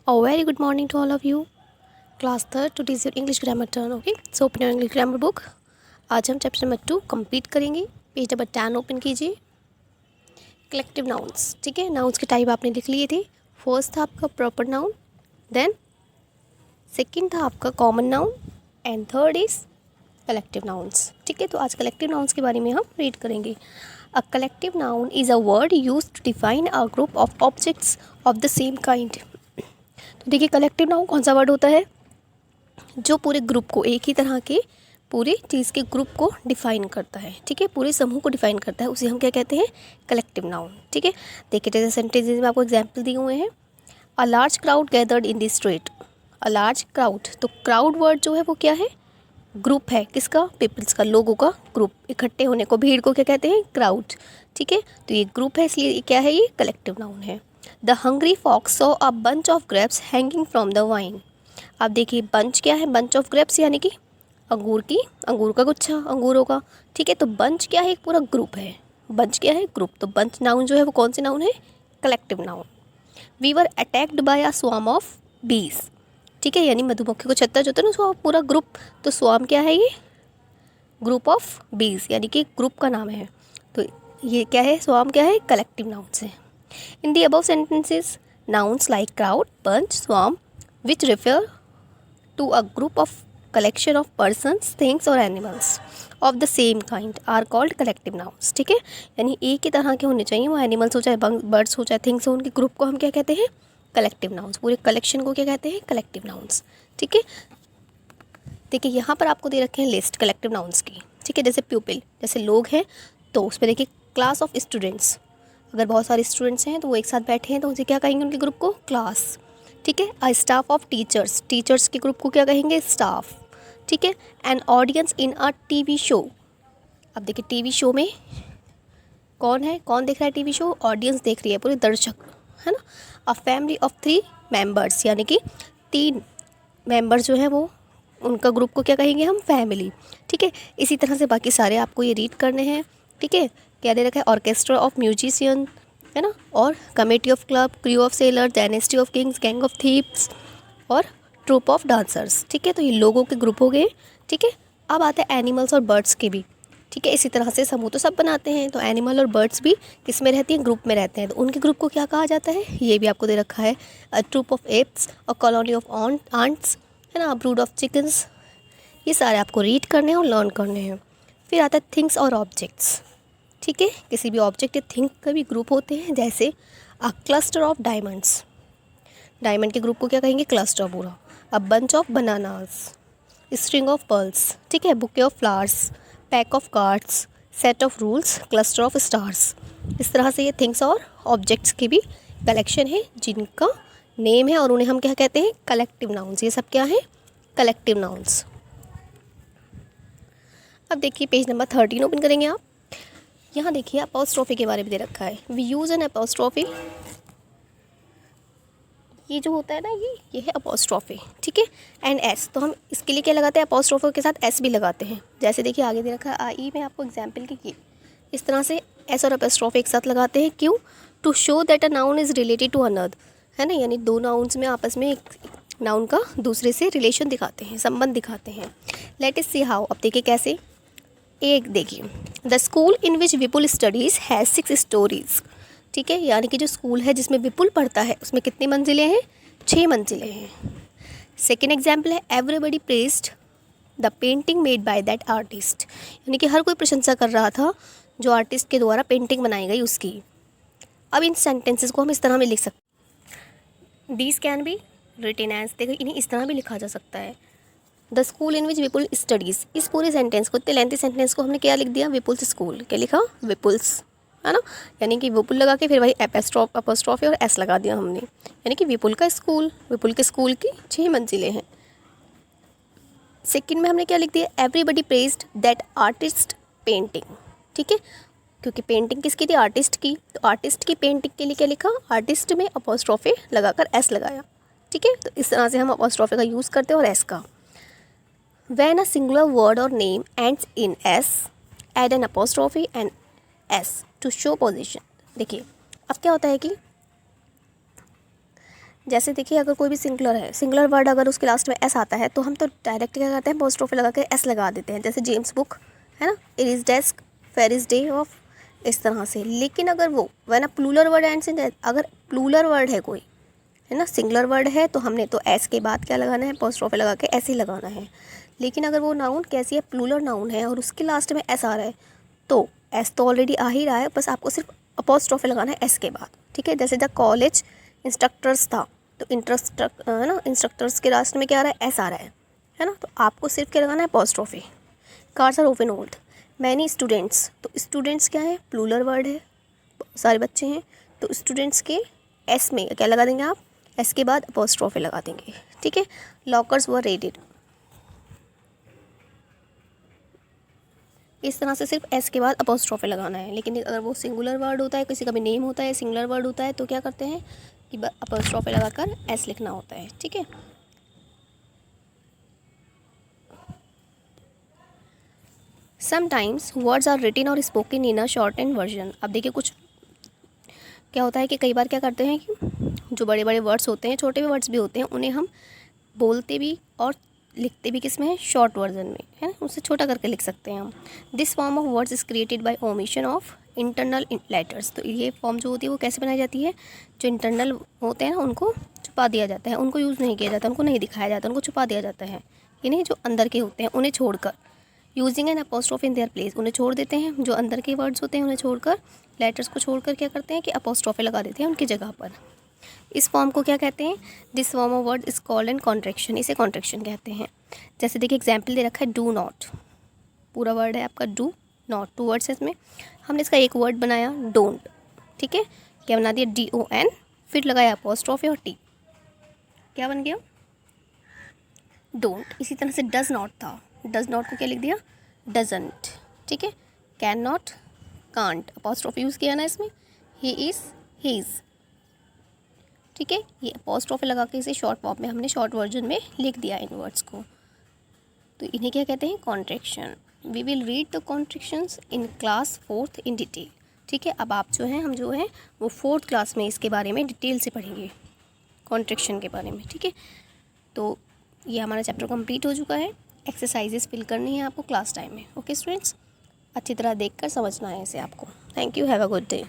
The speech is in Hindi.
A very good morning to all of you. Class third, today is your English grammar turn. Okay, so open your English grammar book. आज हम चैप्टर नंबर 2 कंप्लीट करेंगे. पेज नंबर 10 ओपन कीजिए. Collective nouns. ठीक है, नाउन्स के टाइप आपने लिख लिए थे. फर्स्ट था आपका प्रॉपर नाउन, देन सेकंड था आपका common noun and third is collective nouns. ठीक है, तो आज कलेक्टिव नाउन्स के बारे में हम रीड करेंगे. A collective noun is a word use to define a group of objects of the same kind. तो देखिए, कलेक्टिव नाउन कौन सा वर्ड होता है जो पूरे ग्रुप को, एक ही तरह के पूरे चीज़ के ग्रुप को डिफाइन करता है. ठीक है, पूरे समूह को डिफाइन करता है, उसे हम क्या कहते हैं, कलेक्टिव नाउन. ठीक है, देखिए जैसे सेंटेंसेस में आपको एग्जाम्पल दिए हुए हैं. A large crowd gathered in the street. A large crowd, तो क्राउड वर्ड जो है वो क्या है, ग्रुप है. किसका, पीपल्स का, लोगों का ग्रुप. इकट्ठे होने को, भीड़ को क्या कहते हैं, क्राउड. ठीक है, तो ये ग्रुप है, इसलिए क्या है, ये कलेक्टिव नाउन है. The hungry fox saw a bunch of grapes hanging from the vine. अब देखिए, बंच क्या है, बंच ऑफ ग्रेप्स यानी कि अंगूर का गुच्छा, अंगूरों का. ठीक है, तो बंच क्या है, एक पूरा ग्रुप है. बंच क्या है, ग्रुप. तो बंच नाउन जो है वो कौन से नाउन है, collective noun. We were attacked by a swarm of bees. ठीक है, यानी मधुमक्खी को छत्ता जो होता है ना, उसका पूरा ग्रुप. तो स्वार्म क्या है, ये ग्रुप ऑफ बीज यानी कि ग्रुप का नाम है. तो ये क्या है, स्वार्म क्या है, कलेक्टिव नाउन्स है. In the above sentences nouns like crowd, bunch, swarm which refer to a group of collection of persons, things or animals of the same kind are called collective nouns. ठीक है, यानी एक ही तरह के होने चाहिए, वो एनिमल्स हो चाहे बर्ड्स हो चाहे थिंग्स हो, उनके ग्रुप को हम क्या कहते हैं, कलेक्टिव नाउन्स. पूरे कलेक्शन को क्या कहते हैं, कलेक्टिव नाउन्स. ठीक है, देखिए यहाँ पर आपको दे रखे हैं लिस्ट कलेक्टिव नाउन्स की. ठीक है, जैसे प्यूपिल, जैसे लोग हैं तो उस पर देखिए क्लास ऑफ स्टूडेंट्स. अगर बहुत सारे स्टूडेंट्स हैं तो वो एक साथ बैठे हैं तो उनसे क्या कहेंगे, उनके ग्रुप को क्लास. ठीक है, a staff of teachers, teachers के ग्रुप को क्या कहेंगे, स्टाफ. ठीक है, an audience in a TV show. अब देखिए टीवी शो में कौन है, कौन देख रहा है टीवी शो, ऑडियंस देख रही है, पूरे दर्शक है ना. अ फैमिली ऑफ 3 मेंबर्स यानी कि 3 मेंबर्स जो है वो, उनका ग्रुप को क्या कहेंगे हम, फैमिली. ठीक है, इसी तरह से बाकी सारे आपको ये रीड करने हैं. ठीक है, क्या दे रखा है, ऑर्केस्ट्रा ऑफ म्यूजिशियन है ना, और committee of club, crew of seller, dynasty of Kings, gang of thieves और ट्रूप ऑफ डांसर्स. ठीक है, तो ये लोगों के ग्रुप हो गए. ठीक है, अब आते हैं एनिमल्स और बर्ड्स के भी. ठीक है, इसी तरह से समूह तो सब बनाते हैं, तो एनिमल और बर्ड्स भी किस में रहती हैं, ग्रुप में रहते हैं. तो उनके ग्रुप को क्या कहा जाता है, ये भी आपको दे रखा है. A troop of apes, a colony of ants है ना, ब्रूड ऑफ चिकन्स. ये सारे आपको रीड करने हैं और लर्न करने हैं. फिर आता है थिंग्स और ऑब्जेक्ट्स. ठीक है, किसी भी ऑब्जेक्ट या थिंग का भी ग्रुप होते हैं, जैसे a cluster of diamonds. Diamond के ग्रुप को क्या कहेंगे, क्लस्टर पूरा. अ bunch of bananas, string of pearls. ठीक है, bouquet of flowers, pack of cards, set of rules, cluster of stars. इस तरह से ये थिंग्स और ऑब्जेक्ट्स की भी कलेक्शन है जिनका नेम है और उन्हें हम क्या कहते हैं, कलेक्टिव नाउन्स. ये सब क्या है, कलेक्टिव नाउन्स. अब देखिए पेज नंबर 13 ओपन करेंगे आप. यहाँ देखिए अपोस्ट्रोफी के बारे में दे रखा है. We use an apostrophe. ये जो होता है ना, ये है अपोस्ट्रोफी. ठीक है, एंड एस, तो हम इसके लिए क्या लगाते हैं, अपोस्ट्रोफी के साथ एस भी लगाते हैं. जैसे देखिए आगे दे रखा है आई में आपको एग्जाम्पल की, ये इस तरह से एस और अपोस्ट्रोफी एक साथ लगाते हैं. क्यों, to show that a noun is related to another है ना, यानी दो नाउन्स में आपस में एक नाउन का दूसरे से रिलेशन दिखाते हैं, संबंध दिखाते हैं. Let us see how. अब देखिए कैसे. एक देखिए, the school in which Vipul studies has 6 stories. ठीक है, यानी कि जो स्कूल है जिसमें विपुल पढ़ता है उसमें कितनी मंजिलें हैं, 6 मंजिलें हैं. सेकेंड एग्जाम्पल है everybody praised the painting made by that artist. यानी कि हर कोई प्रशंसा कर रहा था जो आर्टिस्ट के द्वारा पेंटिंग बनाई गई उसकी. अब इन सेंटेंसेस को हम इस तरह में लिख सकते हैं. These can be written as, देखो इन्हें इस तरह भी लिखा जा सकता है. The school in which Vipul studies. इस पूरे सेंटेंस को, इतने लेंथी सेंटेंस को हमने क्या लिख दिया, विपुल्स स्कूल. क्या लिखा, विपुल्स है ना, यानी कि विपुल लगा के फिर वही अपोस्ट्रोफी और एस लगा दिया हमने, यानी कि विपुल का स्कूल. विपुल के स्कूल की 6 मंजिलें हैं. सेकंड में हमने क्या लिख दिया, everybody praised that artist painting. ठीक है, क्योंकि पेंटिंग किसकी थी, आर्टिस्ट की. तो आर्टिस्ट की पेंटिंग के लिए क्या लिखा, आर्टिस्ट में अपोस्ट्रोफी लगाकर एस लगाया. ठीक है, तो इस तरह से हम अपोस्ट्रोफी का यूज़ करते हैं और एस का. When a singular word or name ends in s, add an apostrophe and s to show position. देखिए अब क्या होता है कि जैसे देखिए अगर कोई भी सिंगुलर है, सिंगुलर वर्ड अगर उसके लास्ट में एस आता है तो हम तो डायरेक्ट क्या करते हैं, अपोस्ट्रोफी लगा के एस लगा देते हैं, जैसे जेम्स बुक है ना, it is desk, Ferris day off, इस तरह से। लेकिन अगर वो वरना प्लूरल वर्ड एंड से, अगर प्लूरल वर्ड है कोई है ना, सिंगुलर वर्ड है तो हमने तो एस के बाद क्या लगाना है, अपोस्ट्रोफी लगा के ऐसे ही लगाना है। लेकिन अगर वो नाउन कैसी है, प्लूरल नाउन है और उसके लास्ट में एस आ रहा है तो एस तो ऑलरेडी आ ही रहा है, बस आपको सिर्फ अपोस्ट्रोफी लगाना है एस के बाद, ठीक है। जैसे द कॉलेज इंस्ट्रक्टर्स था तो है ना, इंस्ट्रक्टर्स के लास्ट में क्या आ रहा है, एस आ रहा है ना, तो आपको सिर्फ क्या लगाना है, apostrophe. Cars are open old, many students, तो स्टूडेंट्स क्या है, प्लूरल वर्ड है, सारे बच्चे हैं, तो स्टूडेंट्स के एस में क्या लगा देंगे आप, एस के बाद अपोस्ट्रोफी लगा देंगे, ठीक है। लॉकर्स वर रेडेड, इस तरह से सिर्फ एस के बाद अपोस्ट्रोफी लगाना है। लेकिन अगर वो सिंगुलर वर्ड होता है, किसी का भी नेम होता है, सिंगुलर वर्ड होता है, तो क्या करते हैं कि अपोस्ट्रोफी लगाकर एस लिखना होता है, ठीक है। समटाइम्स वर्ड्स आर रिटन और spoken in a short and version. अब देखिए कुछ क्या होता है कि कई बार क्या करते हैं कि जो बड़े बड़े वर्ड्स होते हैं, छोटे वर्ड्स भी होते हैं, उन्हें हम बोलते भी और लिखते भी किस में है, शॉर्ट वर्जन में, है ना, उससे छोटा करके लिख सकते हैं हम। This form of words is created by omission of internal letters. तो ये फॉर्म जो होती है वो कैसे बनाई जाती है, जो इंटरनल होते हैं ना उनको छुपा दिया जाता है, उनको यूज़ नहीं किया जाता, उनको नहीं दिखाया जाता, उनको छुपा दिया जाता है। यानी जो अंदर के होते हैं उन्हें छोड़कर, using an apostrophe in their place, उन्हें छोड़ देते हैं, जो अंदर के वर्ड्स होते हैं उन्हें छोड़कर, लेटर्स को छोड़कर क्या करते हैं कि अपोस्ट्रोफी लगा देते हैं उनकी जगह पर। इस फॉर्म को क्या कहते हैं, this form of word is called an contraction, इसे कॉन्ट्रैक्शन कहते हैं। जैसे देखिए एग्जाम्पल दे रखा है, डू नॉट, पूरा वर्ड है आपका डू नॉट, 2 वर्ड्स है इसमें, हमने इसका एक वर्ड बनाया डोंट, ठीक है, क्या बना दिया, DON, फिर लगाया अपोस्ट्रोफी और टी, क्या बन गया, डोंट। इसी तरह से डज नॉट था, डज नॉट को क्या लिख दिया, डजंट, ठीक है। Can not, can't, apostrophe use किया ना इसमें, ही इज़, हीज़, ठीक है। ये अपोस्ट्रोफी लगा के इसे शॉर्ट फॉर्म में हमने शॉर्ट वर्जन में लिख दिया इन वर्ड्स को, तो इन्हें क्या कहते हैं, contraction. We will read the contractions in class 4th in detail, ठीक है। अब आप जो हैं, हम जो हैं वो 4th क्लास में इसके बारे में डिटेल से पढ़ेंगे, कॉन्ट्रैक्शन के बारे में, ठीक है। तो ये हमारा चैप्टर कंप्लीट हो चुका है। एक्सरसाइजेस फिल करनी है आपको क्लास टाइम में, ओके स्टूडेंट्स, अच्छी तरह देखकर समझना है इसे आपको। Thank you, have a good day.